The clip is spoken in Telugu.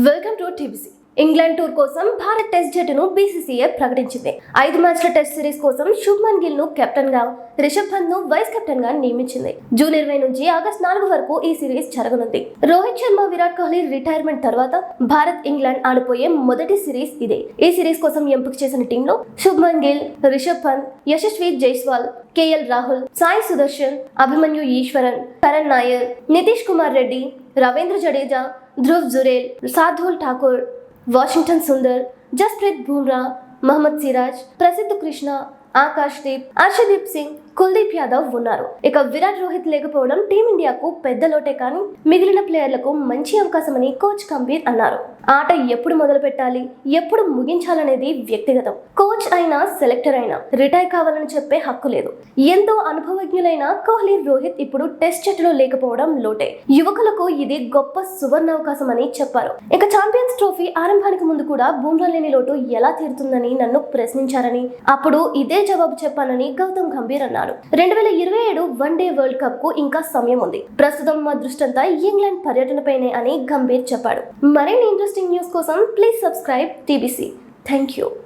Welcome to TBC. England tour కోసం భారత్ టెస్ట్ జట్టును బీసీసీఐ ప్రకటించింది. 5 మ్యాచ్ల టెస్ట్ సిరీస్ కోసం శుభ్మన్ గిల్ ను కెప్టెన్ గా, రిషబ్ పంత్ ను వైస్ కెప్టెన్ గా నియమించింది. జూన్ 20 నుంచి ఆగస్టు 4 వరకు ఈ సిరీస్ జరగనుంది. రోహిత్ శర్మ, విరాట్ కోహ్లీ రిటైర్మెంట్ తర్వాత భారత్ ఇంగ్లాండ్ ఆడిపోయే మొదటి సిరీస్ ఇదే. ఈ సిరీస్ కోసం ఎంపిక చేసిన టీంలో శుభ్మన్ గిల్, రిషబ్ పంత్, యశస్వి జైస్వాల్, కేఎల్ రాహుల్, సాయి సుదర్శన్, అభిమన్యు ఈశ్వరన్, కరణ్ నాయర్, నితీష్ కుమార్ రెడ్డి, రవీంద్ర జడేజా, ధ్రువ్ జురేల్, శార్దూల్ ఠాకూర్, వాషింగ్టన్ సుందర్, జస్ప్రీత్ బుమ్రా, మహమ్మద్ సిరాజ్, ప్రసిద్ధ్ కృష్ణ, ఆకాష్ దీప్, హర్షదీప్ సింగ్, కుల్దీప్ యాదవ్ ఉన్నారు. ఇక విరాట్, రోహిత్ లేకపోవడం టీమిండియాకు పెద్ద లోటే కానీ మిగిలిన ప్లేయర్లకు మంచి అవకాశమని కోచ్ గంభీర్ అన్నారు. ఆట ఎప్పుడు మొదలు పెట్టాలి, ఎప్పుడు ముగించాలనేది వ్యక్తిగతం. కోచ్ అయినా, సెలెక్టర్ అయినా రిటైర్ కావాలని చెప్పే హక్కు లేదు. ఎంతో అనుభవజ్ఞులైన కోహ్లీ, రోహిత్ ఇప్పుడు టెస్ట్ జట్టులో లేకపోవడం లోటే. యువకులకు ఇది గొప్ప సువర్ణ అవకాశం అని చెప్పారు. ఇక ఛాంపియన్స్ ట్రోఫీ ఆరంభానికి ముందు కూడా బుమ్రా లేని లోటు ఎలా తీరుతుందని నన్ను ప్రశ్నించారని, అప్పుడు ఇదే జవాబు చెప్పానని గౌతమ్ గంభీర్ అన్నారు. 2027 వన్డే వరల్డ్ కప్ కు ఇంకా సమయం ఉంది. ప్రస్తుతం మా దృష్టంతా ఇంగ్లాండ్ పర్యటనపైనే అని గంభీర్ చెప్పాడు. మరిన్ని ఇంట్రెస్టింగ్ న్యూస్ కోసం please subscribe TBC. Thank you.